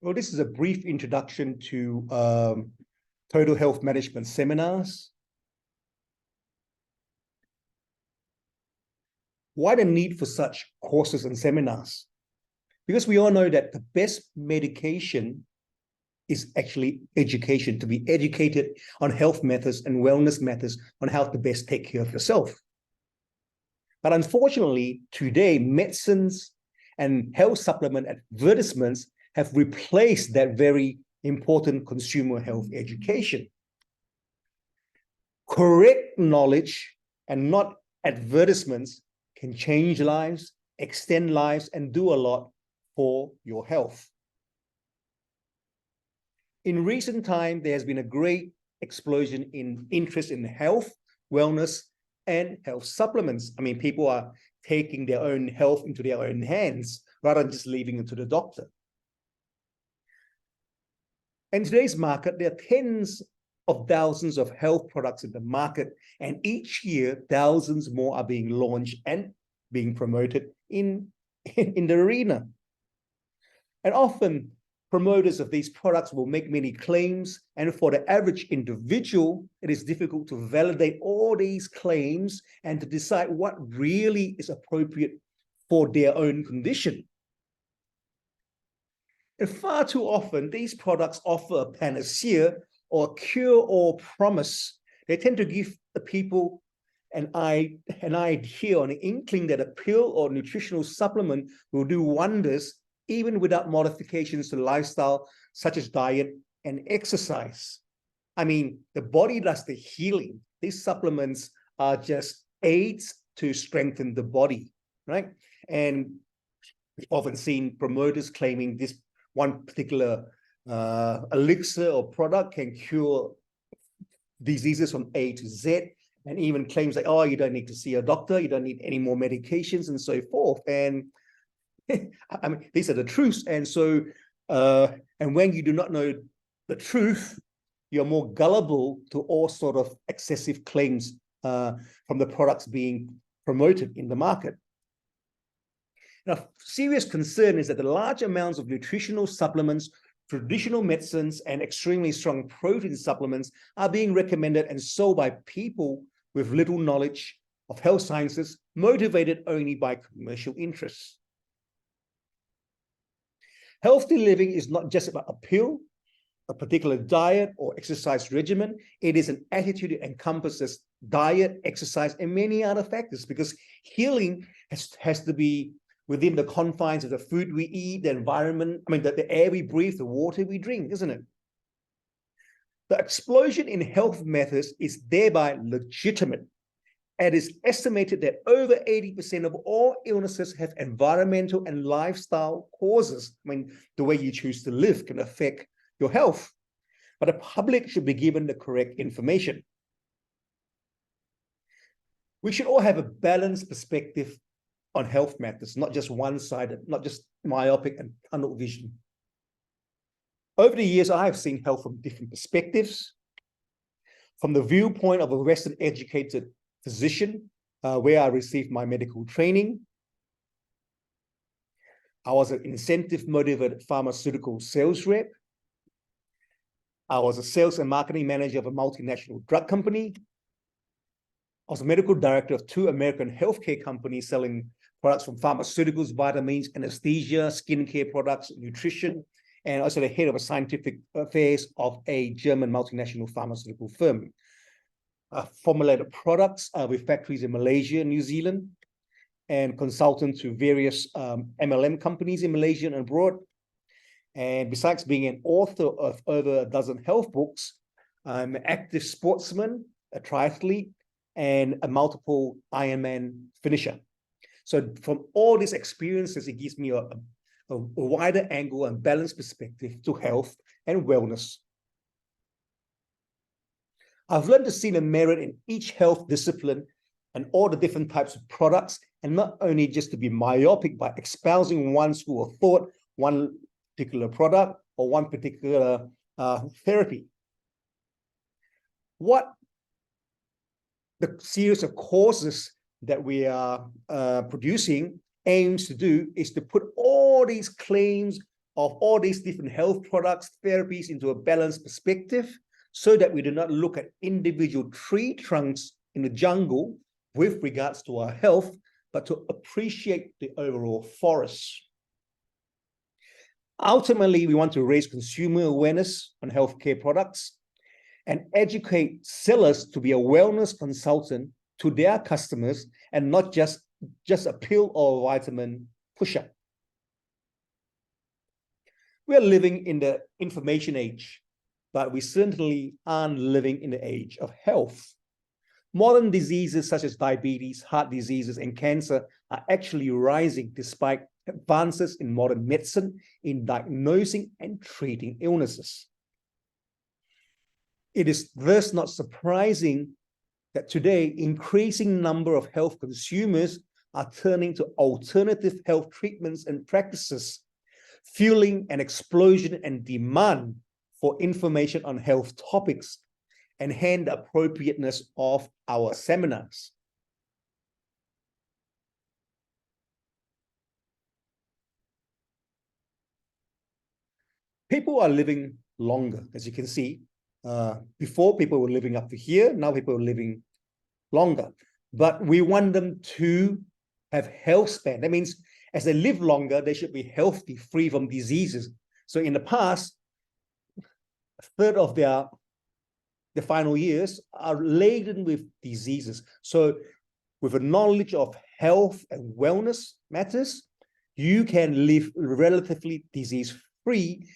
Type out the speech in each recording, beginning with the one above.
Well, this is a brief introduction to total health management seminars. Why the need for such courses and seminars? Because we all know that the best medication is actually education, to be educated on health methods and wellness methods on how to best take care of yourself. But unfortunately, today, medicines and health supplement advertisements have replaced that very important consumer health education. Correct knowledge and not advertisements can change lives, extend lives, and do a lot for your health. In recent time, there has been a great explosion in interest in health, wellness, and health supplements. I mean, people are taking their own health into their own hands rather than just leaving it to the doctor. In today's market, there are tens of thousands of health products in the market, and each year, thousands more are being launched and being promoted in the arena. And often, promoters of these products will make many claims, and for the average individual, it is difficult to validate all these claims and to decide what really is appropriate for their own condition. And far too often, these products offer a panacea or a cure-all promise. They tend to give the people an idea or an inkling that a pill or nutritional supplement will do wonders even without modifications to lifestyle, such as diet and exercise. I mean, the body does the healing. These supplements are just aids to strengthen the body, right? And we've often seen promoters claiming this one particular elixir or product can cure diseases from A to Z, and even claims like, oh, you don't need to see a doctor, you don't need any more medications, and so forth. And I mean, these are the truths. And so, and when you do not know the truth, you're more gullible to all sort of excessive claims from the products being promoted in the market. Now, serious concern is that the large amounts of nutritional supplements, traditional medicines, and extremely strong protein supplements are being recommended and sold by people with little knowledge of health sciences, motivated only by commercial interests. Healthy living is not just about a pill, a particular diet, or exercise regimen. It is an attitude that encompasses diet, exercise, and many other factors, because healing has to be within the confines of the food we eat, the environment, I mean, the air we breathe, the water we drink, isn't it? The explosion in health methods is thereby legitimate. It is estimated that over 80% of all illnesses have environmental and lifestyle causes. I mean, the way you choose to live can affect your health, but the public should be given the correct information. We should all have a balanced perspective on health matters, not just one-sided, not just myopic and tunnel vision. Over the years, I have seen health from different perspectives. From the viewpoint of a Western-educated physician, where I received my medical training. I was an incentive-motivated pharmaceutical sales rep. I was a sales and marketing manager of a multinational drug company. I was a medical director of 2 American healthcare companies selling products from pharmaceuticals, vitamins, anesthesia, skincare products, nutrition, and also the head of a scientific affairs of a German multinational pharmaceutical firm. Formulated products with factories in Malaysia and New Zealand, and consultant to various MLM companies in Malaysia and abroad. And besides being an author of over a dozen health books, I'm an active sportsman, a triathlete, and a multiple Ironman finisher. So from all these experiences, it gives me a wider angle and balanced perspective to health and wellness. I've learned to see the merit in each health discipline and all the different types of products, and not only just to be myopic by espousing one school of thought, one particular product, or one particular therapy. What the series of courses that we are producing aims to do is to put all these claims of all these different health products, therapies into a balanced perspective, so that we do not look at individual tree trunks in the jungle with regards to our health, but to appreciate the overall forest. Ultimately, we want to raise consumer awareness on healthcare products and educate sellers to be a wellness consultant to their customers and not just a pill or a vitamin pusher. We are living in the information age, but we certainly aren't living in the age of health. Modern diseases such as diabetes, heart diseases, and cancer are actually rising despite advances in modern medicine in diagnosing and treating illnesses. It is thus not surprising that today increasing number of health consumers are turning to alternative health treatments and practices, fueling an explosion and demand for information on health topics and hence the appropriateness of our seminars. People are living longer, as you can see. Before, people were living up to here. Now people are living longer. But we want them to have health span. That means as they live longer, they should be healthy, free from diseases. So in the past, a third of their final years are laden with diseases. So with a knowledge of health and wellness matters, you can live relatively disease-free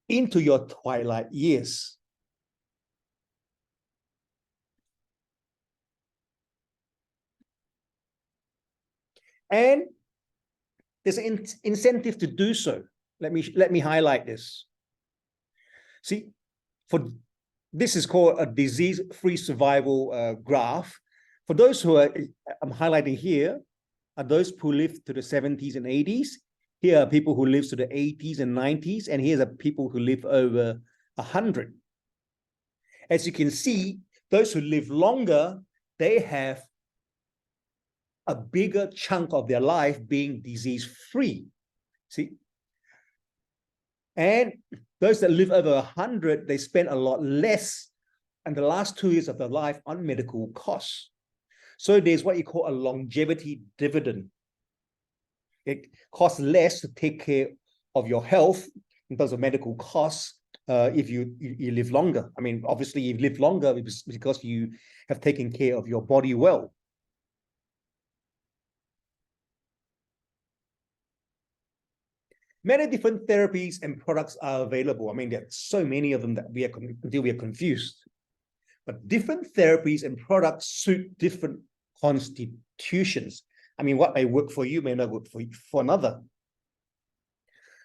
into your twilight years. And there's an incentive to do so. Let me highlight this. See, this is called a disease-free survival graph. For those who I'm highlighting here, are those who live to the 70s and 80s. Here are people who live to the 80s and 90s, and here are people who live over 100. As you can see, those who live longer, they have a bigger chunk of their life being disease-free. See? And those that live over 100, they spend a lot less in the last 2 years of their life on medical costs. So there's what you call a longevity dividend. It costs less to take care of your health in terms of medical costs if you live longer. I mean, obviously you live longer because you have taken care of your body well. Many different therapies and products are available. I mean, there are so many of them that we are confused. But different therapies and products suit different constitutions. I mean, what may work for you may not work for another.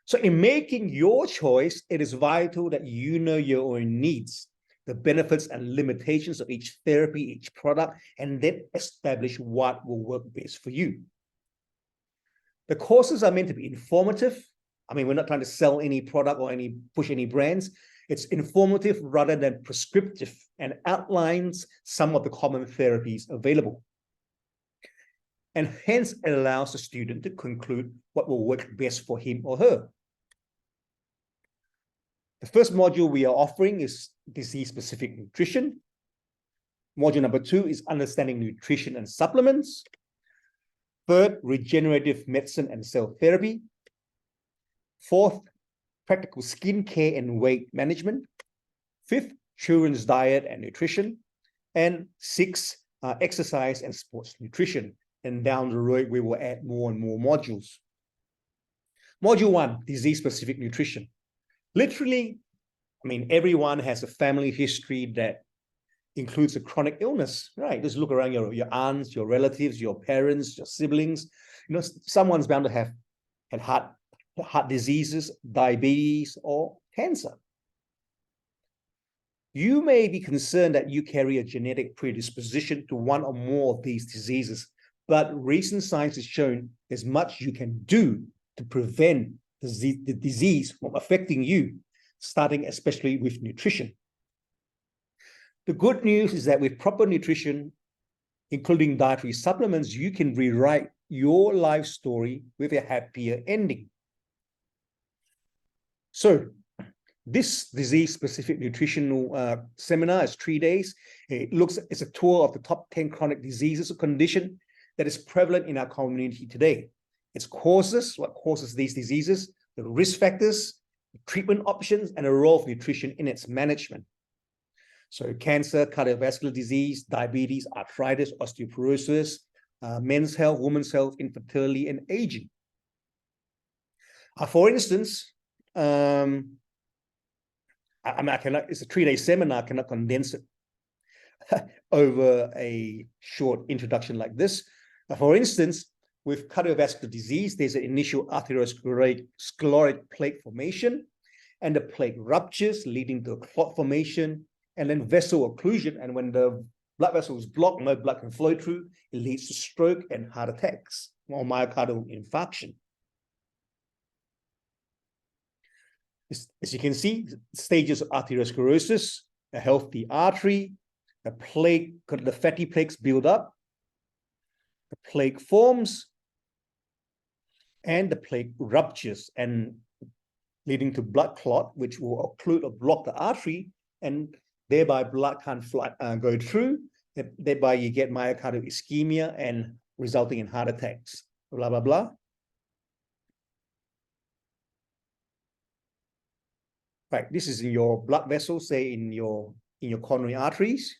So in making your choice, it is vital that you know your own needs, the benefits and limitations of each therapy, each product, and then establish what will work best for you. The courses are meant to be informative. I mean, we're not trying to sell any product or push any brands. It's informative rather than prescriptive and outlines some of the common therapies available. And hence it allows the student to conclude what will work best for him or her. The first module we are offering is disease-specific nutrition. Module number 2 is understanding nutrition and supplements. Third, regenerative medicine and cell therapy. Fourth, practical skincare and weight management. Fifth, children's diet and nutrition. And 6, exercise and sports nutrition. And down the road, we will add more and more modules. Module 1, disease-specific nutrition. Literally, I mean, everyone has a family history that includes a chronic illness, right? Just look around your aunts, your relatives, your parents, your siblings. You know, someone's bound to have had heart diseases, diabetes, or cancer. You may be concerned that you carry a genetic predisposition to one or more of these diseases, but recent science has shown there's much you can do to prevent the disease from affecting you, starting especially with nutrition. The good news is that with proper nutrition, including dietary supplements, you can rewrite your life story with a happier ending. So this disease-specific nutritional seminar is 3 days. It's a tour of the top 10 chronic diseases or condition that is prevalent in our community today. Its causes, what causes these diseases, the risk factors, treatment options, and the role of nutrition in its management. So cancer, cardiovascular disease, diabetes, arthritis, osteoporosis, men's health, women's health, infertility, and aging. For instance, it's a 3-day seminar, I cannot condense it over a short introduction like this. For instance, with cardiovascular disease, there's an initial atherosclerotic plaque formation, and the plaque ruptures, leading to clot formation, and then vessel occlusion. And when the blood vessel is blocked, no blood can flow through, it leads to stroke and heart attacks or myocardial infarction. As you can see, stages of atherosclerosis: a healthy artery, the fatty plaques build up, the plaque forms, and the plaque ruptures, and leading to blood clot, which will occlude or block the artery, and thereby blood can't go through. Thereby you get myocardial ischemia and resulting in heart attacks, blah, blah, blah. Right, this is in your blood vessels, say in your coronary arteries.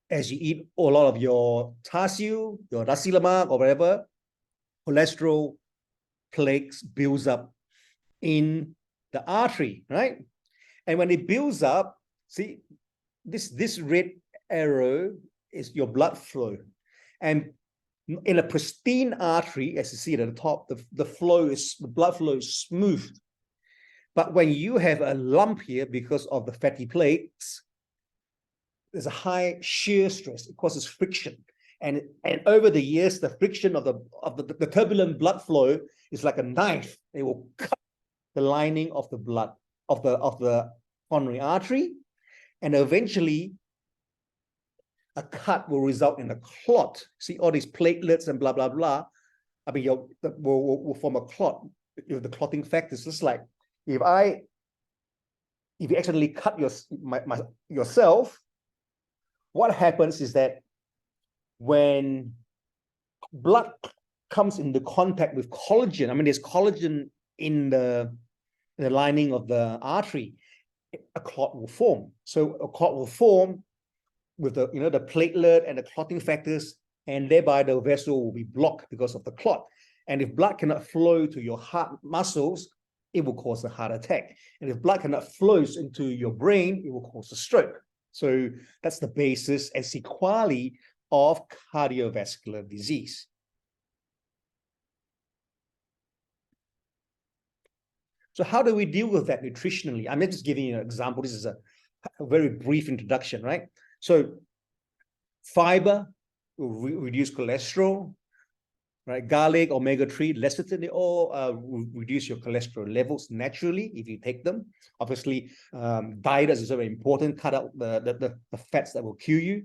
As you eat a lot of your char-siu, your nasi lemak, or whatever, cholesterol plaques builds up in the artery, right? And when it builds up, see, this red arrow is your blood flow. And in a pristine artery, as you see at the top, the blood flow is smooth. But when you have a lump here because of the fatty plaques, there's a high shear stress. It causes friction. And over the years, the friction of the turbulent blood flow is like a knife. It will cut the lining of the blood of the coronary artery, and eventually a cut will result in a clot. See all these platelets and blah blah blah. I mean, will form a clot. The clotting factors. Just like if you accidentally cut yourself, what happens is that when blood comes into contact with collagen, I mean, there's collagen in the lining of the artery, a clot will form. So a clot will form with the platelet and the clotting factors, and thereby the vessel will be blocked because of the clot. And if blood cannot flow to your heart muscles, it will cause a heart attack. And if blood cannot flow into your brain, it will cause a stroke. So that's the basis and sequelae of cardiovascular disease. So how do we deal with that nutritionally? I'm just giving you an example. This is a very brief introduction, right? So fiber will reduce cholesterol, right? Garlic, omega-3, lecithin, they all reduce your cholesterol levels naturally if you take them. Obviously, diet is very important. Cut out the fats that will kill you.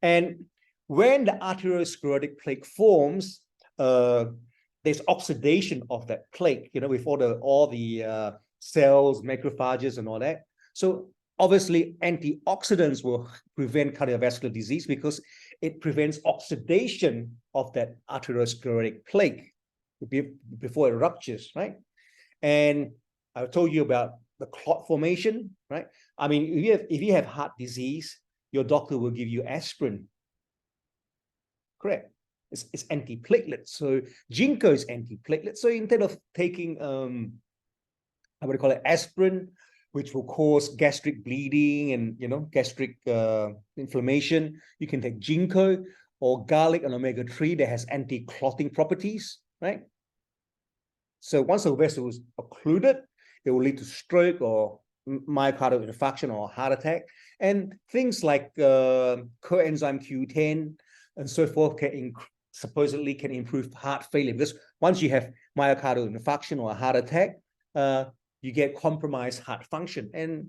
And when the atherosclerotic plaque forms, there's oxidation of that plaque, with all the cells, macrophages, and all that. So obviously, antioxidants will prevent cardiovascular disease because it prevents oxidation of that atherosclerotic plaque before it ruptures, right? And I told you about the clot formation, right? I mean, if you have heart disease, your doctor will give you aspirin. Correct. It's antiplatelet. So ginkgo is antiplatelet. So instead of taking aspirin, which will cause gastric bleeding and gastric inflammation, you can take ginkgo or garlic and omega-3 that has anti-clotting properties, right? So once the vessel is occluded, it will lead to stroke or myocardial infarction or heart attack. And things like coenzyme Q10 and so forth supposedly can improve heart failure, because once you have myocardial infarction or a heart attack, you get compromised heart function. And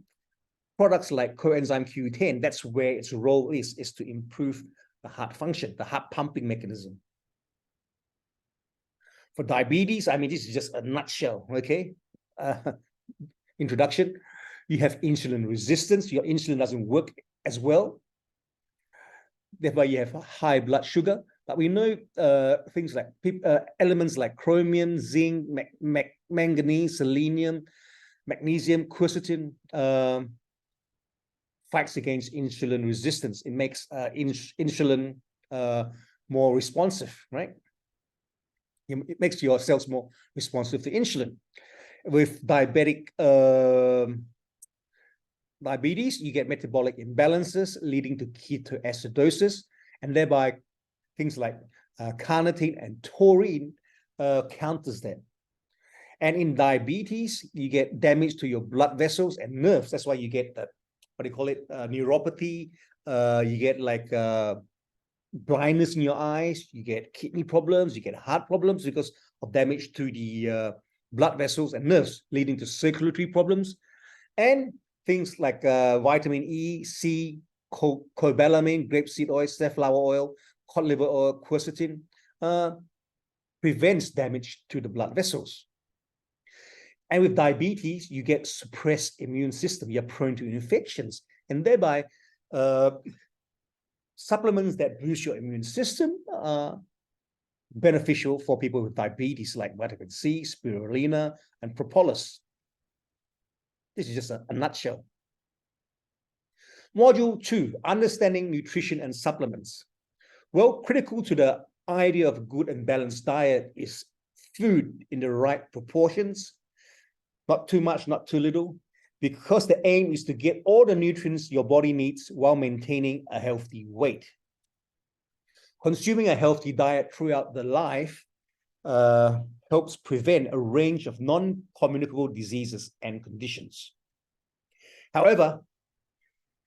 products like coenzyme Q10, that's where its role is to improve the heart function, the heart pumping mechanism. For diabetes, I mean, this is just a nutshell, okay? introduction. You have insulin resistance. Your insulin doesn't work as well. Therefore, you have high blood sugar. But we know things like elements like chromium, zinc, manganese, selenium, magnesium, quercetin fights against insulin resistance. It makes insulin more responsive, right? It makes your cells more responsive to insulin. With diabetes, you get metabolic imbalances leading to ketoacidosis, and thereby things like carnitine and taurine counters that. And in diabetes, you get damage to your blood vessels and nerves. That's why you get the, what do you call it, neuropathy. You get like blindness in your eyes. You get kidney problems. You get heart problems because of damage to the blood vessels and nerves, leading to circulatory problems. And things like vitamin E, C, cobalamin, grapeseed oil, safflower oil, cod liver oil, quercetin, prevents damage to the blood vessels. And with diabetes, you get suppressed immune system. You're prone to infections, and thereby supplements that boost your immune system are beneficial for people with diabetes, like vitamin C, spirulina, and propolis. This is just a nutshell. Module 2, understanding nutrition and supplements. Well, critical to the idea of a good and balanced diet is food in the right proportions, not too much, not too little, because the aim is to get all the nutrients your body needs while maintaining a healthy weight. Consuming a healthy diet throughout the life helps prevent a range of non-communicable diseases and conditions. However,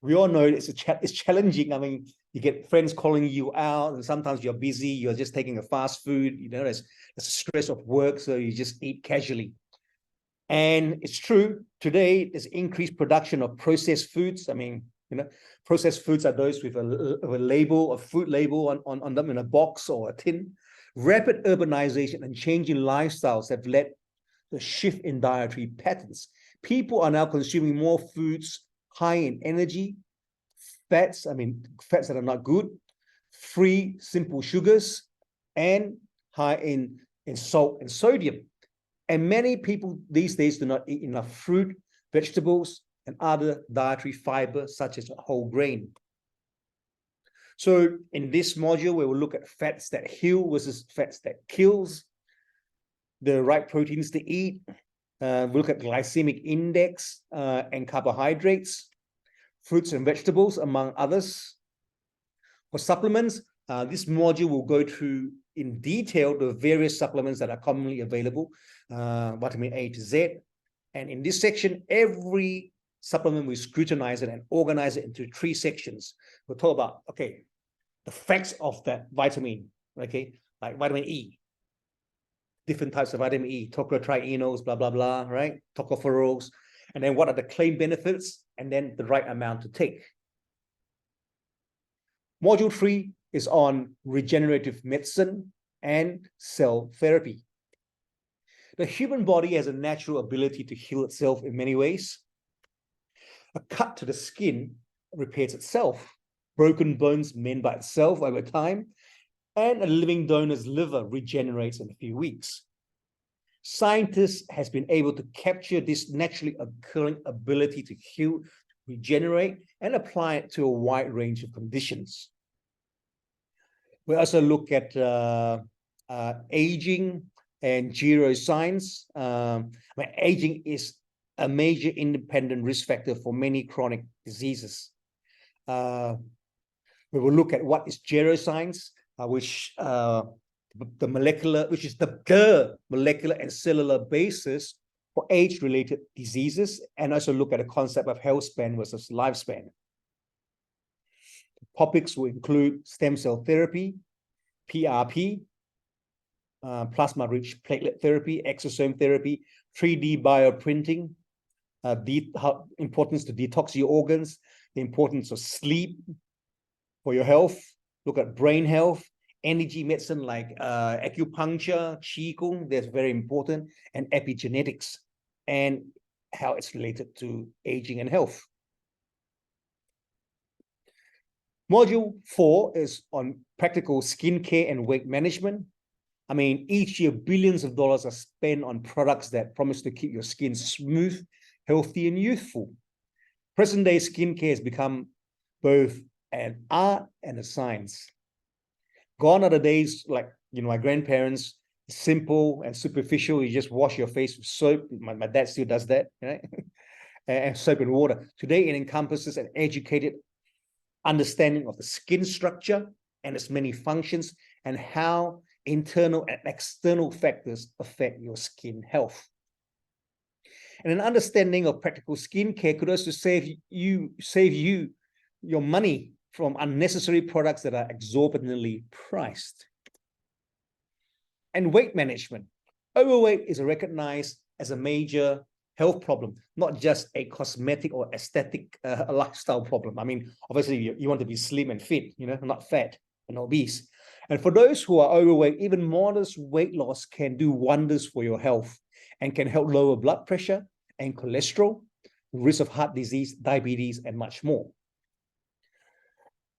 we all know it's challenging. I mean, you get friends calling you out, and sometimes you're busy, you're just taking a fast food, you know, there's the stress of work, so you just eat casually. And it's true, today there's increased production of processed foods. I mean, you know, processed foods are those with a label, a food label on them in a box or a tin. Rapid urbanization and changing lifestyles have led to a shift in dietary patterns. People are now consuming more foods high in energy, fats, I mean, fats that are not good, free, simple sugars, and high in salt and sodium. And many people these days do not eat enough fruit, vegetables, and other dietary fiber, such as whole grain. So in this module, we will look at fats that heal versus fats that kills, the right proteins to eat. We'll look at glycemic index and carbohydrates, fruits and vegetables, among others. For supplements, this module will go through in detail the various supplements that are commonly available, vitamin A to Z. And in this section, every supplement we scrutinize it and organize it into 3 sections. We'll talk about, okay, the facts of that vitamin, okay, like vitamin E, different types of vitamin E, tocotrienols, blah, blah, blah, right? Tocopherols. And then what are the claimed benefits, and then the right amount to take. Module 3 is on regenerative medicine and cell therapy. The human body has a natural ability to heal itself in many ways. A cut to the skin repairs itself. Broken bones mend by itself over time. And a living donor's liver regenerates in a few weeks. Scientists has been able to capture this naturally occurring ability to heal, regenerate, and apply it to a wide range of conditions. We also look at aging and geroscience. Aging is a major independent risk factor for many chronic diseases. We will look at what is geroscience, which is the molecular and cellular basis for age-related diseases, and also look at the concept of health span versus lifespan. Topics will include stem cell therapy, PRP, plasma-rich platelet therapy, exosome therapy, 3D bioprinting, importance to detox your organs, the importance of sleep for your health, look at brain health, energy medicine like acupuncture, qigong, that's very important, and epigenetics. and how it's related to aging and health. Module 4 is on practical skincare and weight management. I mean, each year, billions of dollars are spent on products that promise to keep your skin smooth, healthy, and youthful. Present-day skincare has become both an art and a science. Gone are the days like, my grandparents, simple and superficial. You just wash your face with soap. My dad still does that, right? And soap and water. Today, it encompasses an educated understanding of the skin structure and its many functions and how internal and external factors affect your skin health. And an understanding of practical skincare could also save you your money from unnecessary products that are exorbitantly priced. And weight management. Overweight is recognized as a major health problem, not just a cosmetic or aesthetic lifestyle problem. I mean, obviously, you want to be slim and fit, not fat and obese. And for those who are overweight, even modest weight loss can do wonders for your health and can help lower blood pressure and cholesterol, risk of heart disease, diabetes, and much more.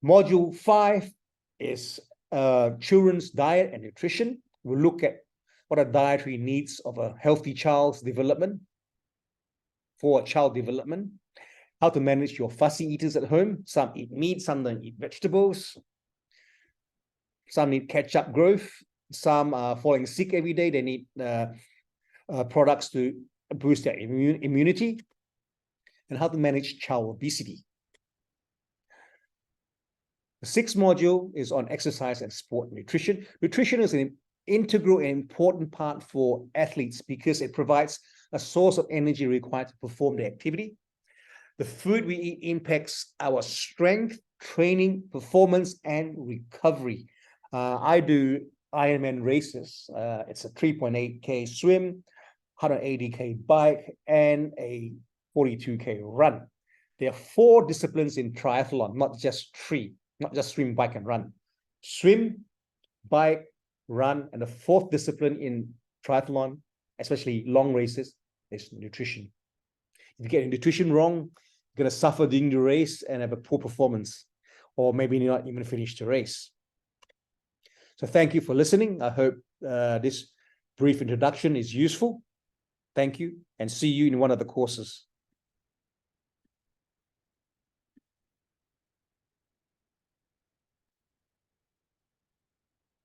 Module 5 is children's diet and nutrition. We'll look at what are dietary needs of a healthy child's development, for child development, how to manage your fussy eaters at home. Some eat meat, some don't eat vegetables. Some need catch-up growth. Some are falling sick every day. They need products to boost their immunity, and how to manage child obesity. The 6th module is on exercise and sport nutrition. Nutrition is an integral and important part for athletes because it provides a source of energy required to perform the activity. The food we eat impacts our strength, training, performance, and recovery. I do Ironman races. It's a 3.8K swim, 180K bike, and a 42K run. There are 4 disciplines in triathlon, not just 3, not just swim, bike, and run. Swim, bike, run, and the 4th discipline in triathlon, especially long races, is nutrition. If you get your nutrition wrong, you're going to suffer during the race and have a poor performance, or maybe not even finish the race. So thank you for listening. I hope this brief introduction is useful. Thank you, and see you in one of the courses.